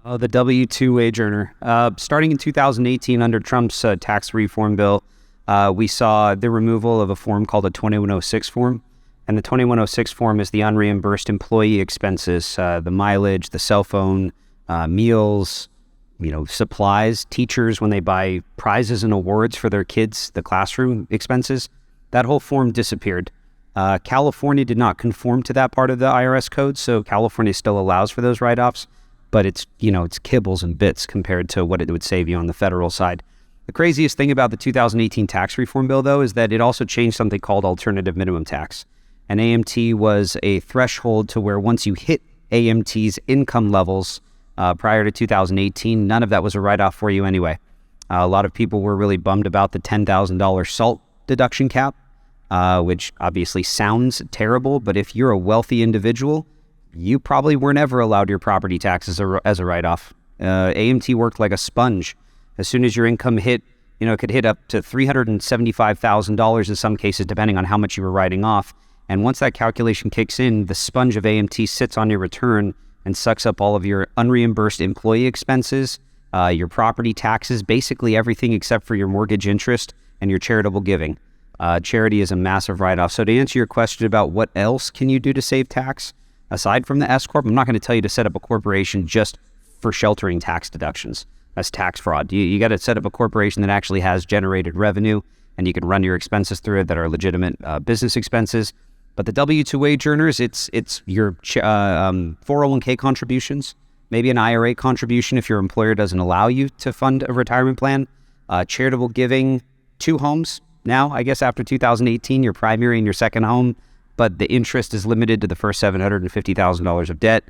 The W-2 wage earner. Starting in 2018 under Trump's tax reform bill, we saw the removal of a form called a 2106 form. And the 2106 form is the unreimbursed employee expenses, the mileage, the cell phone, meals, supplies, teachers when they buy prizes and awards for their kids, the classroom expenses. That whole form disappeared. California did not conform to that part of the IRS code, so California still allows for those write-offs, but it's kibbles and bits compared to what it would save you on the federal side. The craziest thing about the 2018 tax reform bill, though, is that it also changed something called alternative minimum tax. And AMT was a threshold to where once you hit AMT's income levels prior to 2018, none of that was a write-off for you anyway. A lot of people were really bummed about the $10,000 SALT deduction cap, which obviously sounds terrible, but if you're a wealthy individual, you probably were never allowed your property taxes as a write-off. AMT worked like a sponge. As soon as your income hit, it could hit up to $375,000 in some cases, depending on how much you were writing off. And once that calculation kicks in, the sponge of AMT sits on your return and sucks up all of your unreimbursed employee expenses, your property taxes, basically everything except for your mortgage interest and your charitable giving. Charity is a massive write-off. So to answer your question about what else can you do to save tax, aside from the S Corp, I'm not going to tell you to set up a corporation just for sheltering tax deductions. That's tax fraud. You got to set up a corporation that actually has generated revenue, and you can run your expenses through it that are legitimate business expenses. But the W-2 wage earners, it's your 401k contributions, maybe an IRA contribution if your employer doesn't allow you to fund a retirement plan, charitable giving, 2 homes. Now, I guess after 2018, your primary and your second home, but the interest is limited to the first $750,000 of debt.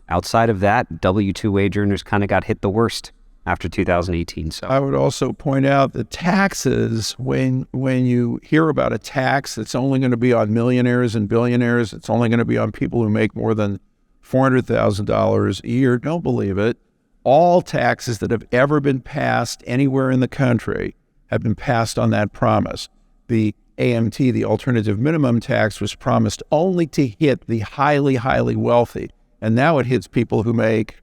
Outside of that, W-2 wage earners kind of got hit the worst after 2018. So I would also point out the taxes, when you hear about a tax that's only going to be on millionaires and billionaires, it's only going to be on people who make more than $400,000 a year, don't believe it. All taxes that have ever been passed anywhere in the country have been passed on that promise. The AMT, the alternative minimum tax, was promised only to hit the highly, highly wealthy. And now it hits people who make.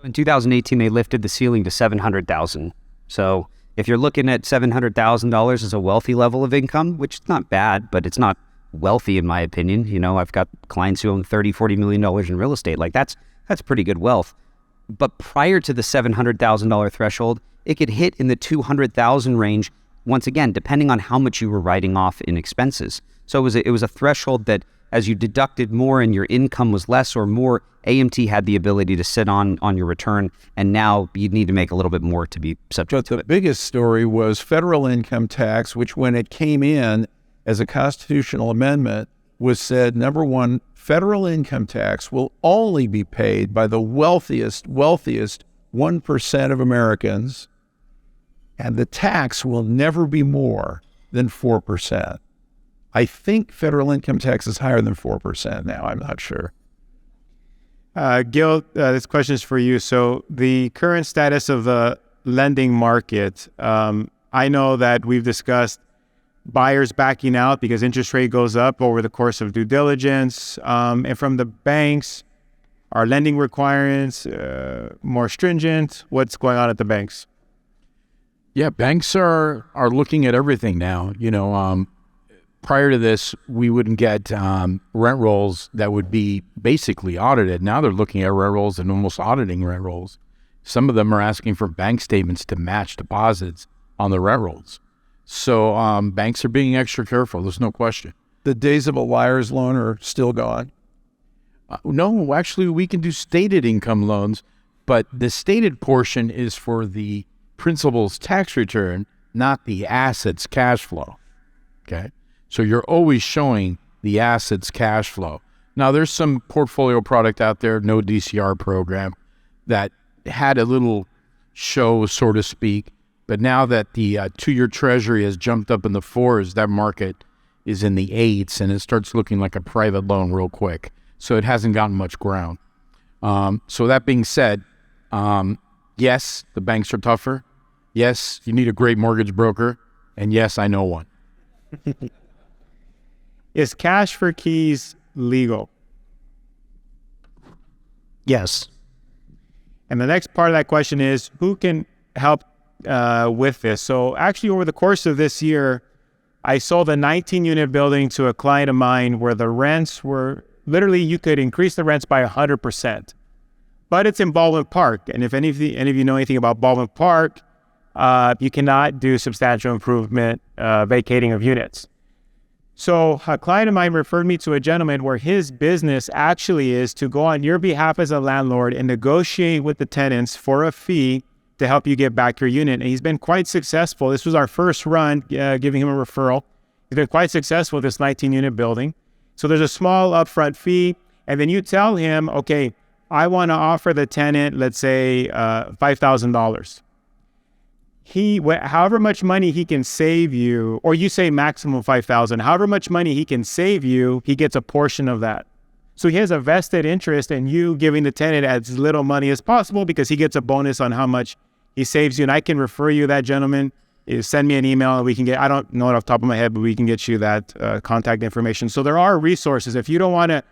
In 2018, they lifted the ceiling to $700,000. So if you're looking at $700,000 as a wealthy level of income, which is not bad, but it's not wealthy in my opinion. You know, I've got clients who own $30-40 million in real estate. Like that's pretty good wealth. But prior to the $700,000 threshold, it could hit in the $200,000 range. Once again, depending on how much you were writing off in expenses. So it was a threshold that as you deducted more and your income was less or more, AMT had the ability to sit on your return, and now you need to make a little bit more to be subject to it. The biggest story was federal income tax, which when it came in as a constitutional amendment was said, number one, federal income tax will only be paid by the wealthiest 1% of Americans, and the tax will never be more than 4%. I think federal income tax is higher than 4% now. I'm not sure. Gil, this question is for you. So the current status of the lending market, I know that we've discussed buyers backing out because interest rate goes up over the course of due diligence. And from the banks, are lending requirements more stringent? What's going on at the banks? Yeah, banks are looking at everything now. You know, prior to this, we wouldn't get rent rolls that would be basically audited. Now they're looking at rent rolls and almost auditing rent rolls. Some of them are asking for bank statements to match deposits on the rent rolls. So banks are being extra careful. There's no question. The days of a liar's loan are still gone. No, actually, we can do stated income loans, but the stated portion is for the principal's tax return, not the asset's cash flow. Okay? So you're always showing the asset's cash flow. Now, there's some portfolio product out there, no DCR program, that had a little show, so to speak. But now that the 2-year treasury has jumped up in the 4s, that market is in the 8s, and it starts looking like a private loan real quick. So it hasn't gotten much ground. So that being said, yes, the banks are tougher. Yes, you need a great mortgage broker. And yes, I know one. Is cash for keys legal? Yes. And the next part of that question is, who can help with this? So actually, over the course of this year, I sold a 19-unit building to a client of mine where the rents were, literally, you could increase the rents by 100%. But it's in Baldwin Park. And if any of you know anything about Baldwin Park, you cannot do substantial improvement vacating of units. So a client of mine referred me to a gentleman where his business actually is to go on your behalf as a landlord and negotiate with the tenants for a fee to help you get back your unit. And he's been quite successful. This was our first run, giving him a referral. He's been quite successful with this 19-unit building. So there's a small upfront fee, and then you tell him, okay, I want to offer the tenant, let's say, $5,000. However much money he can save you, or you say maximum $5,000, however much money he can save you, he gets a portion of that. So he has a vested interest in you giving the tenant as little money as possible because he gets a bonus on how much he saves you. And I can refer you that gentleman. Send me an email and we can get, I don't know it off the top of my head, but we can get you that contact information. So there are resources. If you don't want to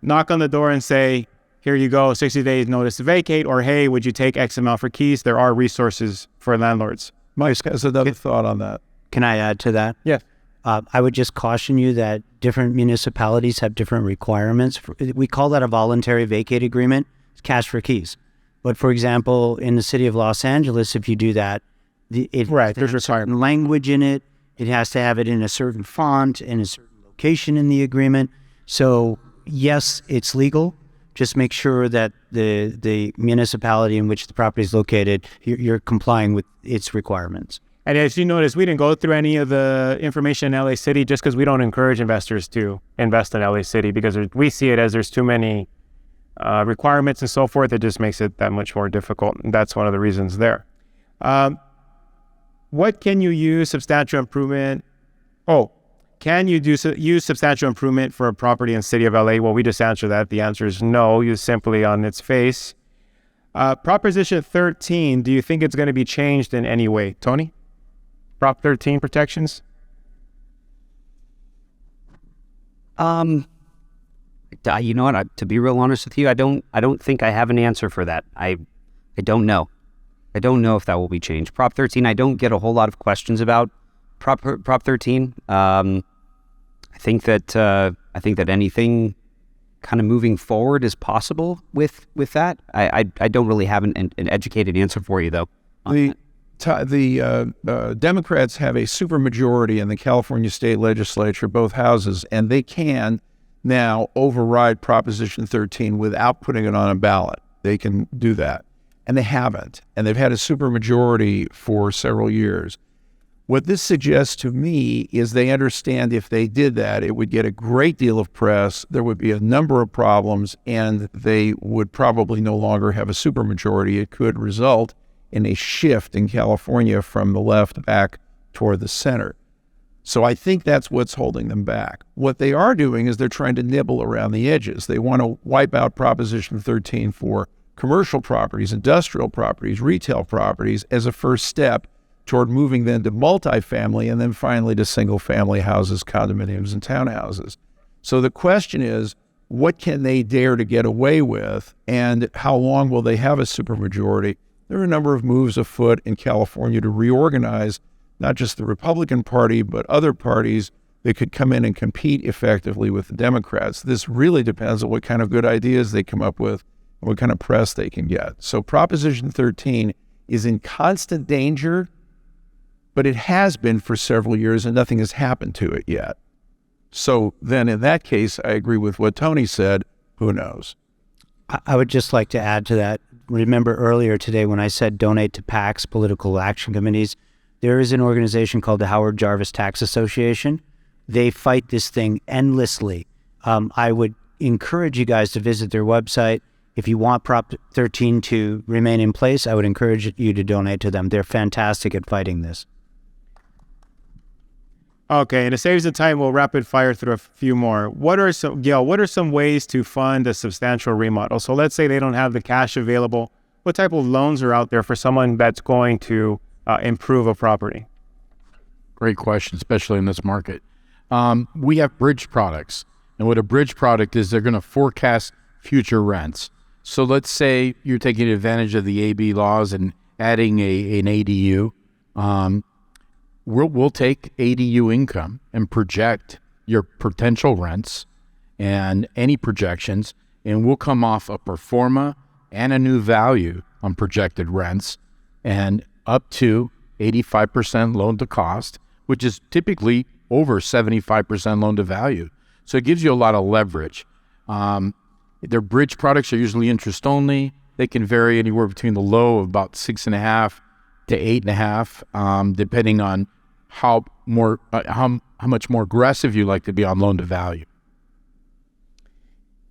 knock on the door and say, here you go, 60 days notice to vacate, or hey, would you take X amount for keys? There are resources for landlords. Mike has another thought on that. Can I add to that? Yeah. I would just caution you that different municipalities have different requirements. We call that a voluntary vacate agreement. It's cash for keys. But for example, in the city of Los Angeles, if you do that, there's a certain language in it. It has to have it in a certain font, in a certain location in the agreement. So yes, it's legal. Just make sure that the municipality in which the property is located, you're complying with its requirements. And as you notice, we didn't go through any of the information in LA City just because we don't encourage investors to invest in LA City because we see it as there's too many requirements and so forth. It just makes it that much more difficult. And that's one of the reasons there. What can you use substantial improvement? Can you use substantial improvement for a property in the city of LA? Well, we just answered that. The answer is no. Use simply on its face. Proposition 13, do you think it's going to be changed in any way? Tony? Prop 13 protections? You know what? To be real honest with you, I don't think I have an answer for that. I don't know. I don't know if that will be changed. Prop 13, I don't get a whole lot of questions about Prop 13. I think that anything kind of moving forward is possible with that. I don't really have an educated answer for you though. The Democrats have a supermajority in the California state legislature, both houses, and they can now override Proposition 13 without putting it on a ballot. They can do that. And they haven't. And they've had a supermajority for several years. What this suggests to me is they understand if they did that, it would get a great deal of press, there would be a number of problems, and they would probably no longer have a supermajority. It could result in a shift in California from the left back toward the center. So I think that's what's holding them back. What they are doing is they're trying to nibble around the edges. They want to wipe out Proposition 13 for commercial properties, industrial properties, retail properties as a first step toward moving then to multifamily and then finally to single-family houses, condominiums, and townhouses. So the question is, what can they dare to get away with, and how long will they have a supermajority? There are a number of moves afoot in California to reorganize not just the Republican Party, but other parties that could come in and compete effectively with the Democrats. This really depends on what kind of good ideas they come up with and what kind of press they can get. So Proposition 13 is in constant danger, but it has been for several years and nothing has happened to it yet. So then in that case, I agree with what Tony said, who knows? I would just like to add to that. Remember earlier today when I said donate to PACs, political action committees, there is an organization called the Howard Jarvis Tax Association. They fight this thing endlessly. I would encourage you guys to visit their website. If you want Prop 13 to remain in place, I would encourage you to donate to them. They're fantastic at fighting this. Okay, and to save the time, we'll rapid fire through a few more. Gail, what are some ways to fund a substantial remodel? So let's say they don't have the cash available. What type of loans are out there for someone that's going to improve a property? Great question, especially in this market. We have bridge products. And what a bridge product is, they're going to forecast future rents. So let's say you're taking advantage of the AB laws and adding an ADU. We'll take ADU income and project your potential rents and any projections, and we'll come off a pro forma and a new value on projected rents and up to 85% loan to cost, which is typically over 75% loan to value. So it gives you a lot of leverage. Their bridge products are usually interest only. They can vary anywhere between the low of about 6.5 to 8.5, depending on how much more aggressive you like to be on loan to value.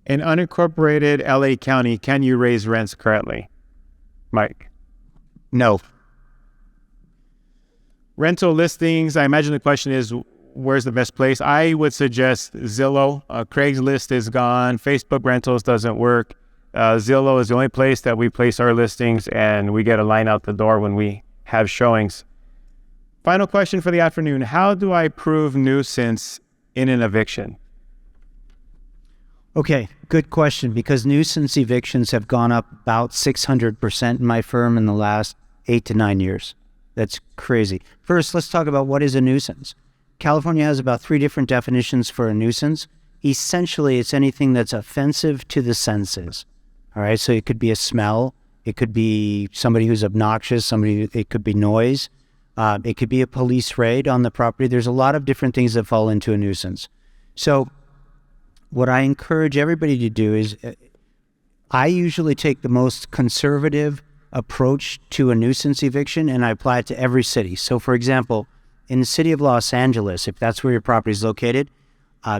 In unincorporated LA County, can you raise rents currently? Mike? No. Rental listings, I imagine the question is, where's the best place? I would suggest Zillow. Craigslist is gone. Facebook rentals doesn't work. Zillow is the only place that we place our listings, and we get a line out the door when we have showings. Final question for the afternoon. How do I prove nuisance in an eviction? Okay, good question, because nuisance evictions have gone up about 600% in my firm in the last 8 to 9 years. That's crazy. First, let's talk about what is a nuisance. California has about 3 different definitions for a nuisance. Essentially, it's anything that's offensive to the senses. All right, so it could be a smell. It could be somebody who's obnoxious. It could be noise. It could be a police raid on the property. There's a lot of different things that fall into a nuisance. So what I encourage everybody to do is I usually take the most conservative approach to a nuisance eviction, and I apply it to every city. So, for example, in the city of Los Angeles, if that's where your property is located,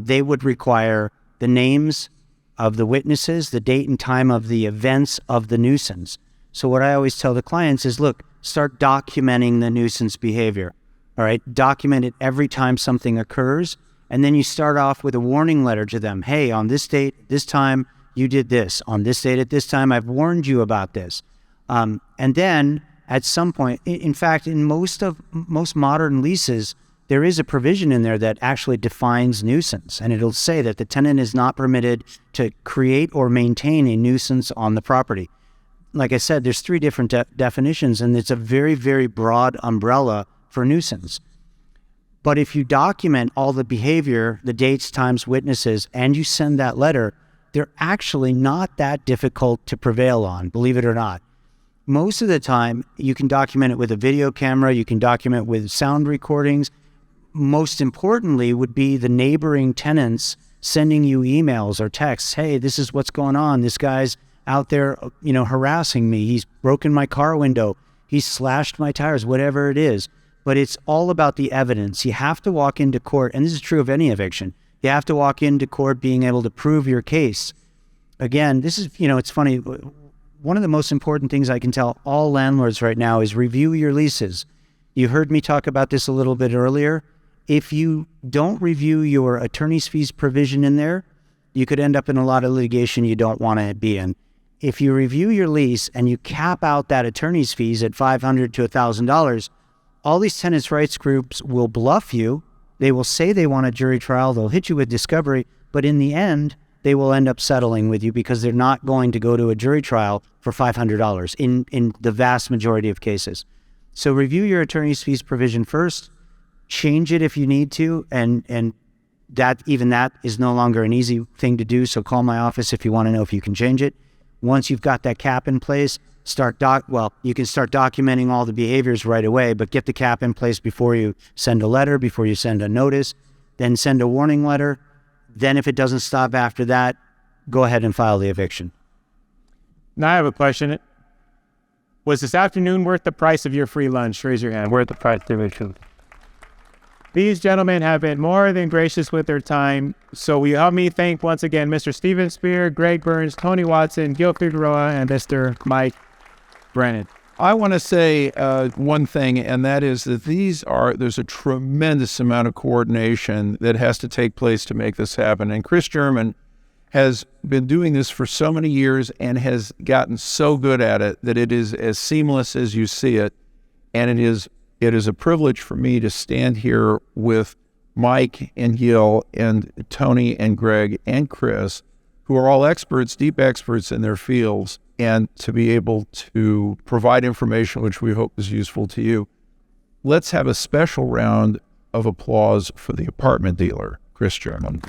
they would require the names of the witnesses, the date and time of the events of the nuisance. So what I always tell the clients is, look, start documenting the nuisance behavior. All right, document it every time something occurs, and then you start off with a warning letter to them. Hey, on this date, this time, you did this. On this date, at this time, I've warned you about this. And then at some point, in fact, in most modern leases, there is a provision in there that actually defines nuisance, and it'll say that the tenant is not permitted to create or maintain a nuisance on the property. Like I said, there's 3 different definitions, and it's a very, very broad umbrella for nuisance. But if you document all the behavior, the dates, times, witnesses, and you send that letter, they're actually not that difficult to prevail on, believe it or not. Most of the time, you can document it with a video camera, you can document with sound recordings. Most importantly would be the neighboring tenants sending you emails or texts. Hey, this is what's going on. This guy's out there, harassing me. He's broken my car window. He's slashed my tires, whatever it is. But it's all about the evidence. You have to walk into court, and this is true of any eviction. You have to walk into court being able to prove your case. Again, this is, it's funny. One of the most important things I can tell all landlords right now is review your leases. You heard me talk about this a little bit earlier. If you don't review your attorney's fees provision in there, you could end up in a lot of litigation you don't want to be in. If you review your lease and you cap out that attorney's fees at $500 to $1,000, all these tenants' rights groups will bluff you. They will say they want a jury trial. They'll hit you with discovery, but in the end, they will end up settling with you because they're not going to go to a jury trial for $500 in the vast majority of cases. So review your attorney's fees provision first, change it if you need to, and that is no longer an easy thing to do. So call my office if you want to know if you can change it. Once you've got that cap in place, you can start documenting all the behaviors right away, but get the cap in place before you send a letter, before you send a notice, then send a warning letter. Then if it doesn't stop after that, go ahead and file the eviction. Now I have a question. Was this afternoon worth the price of your free lunch? Raise your hand. Worth the price of the eviction. These gentlemen have been more than gracious with their time. So will you help me thank once again Mr. Steven Spierer, Greg Burns, Tony Watson, Gil Figueroa, and Mr. Mike Brennan. I want to say one thing, and that is that there's a tremendous amount of coordination that has to take place to make this happen. And Chris German has been doing this for so many years and has gotten so good at it that it is as seamless as you see it. And it is a privilege for me to stand here with Mike and Gil and Tony and Greg and Chris, who are all experts, deep experts in their fields, and to be able to provide information which we hope is useful to you. Let's have a special round of applause for the apartment dealer, Chris German.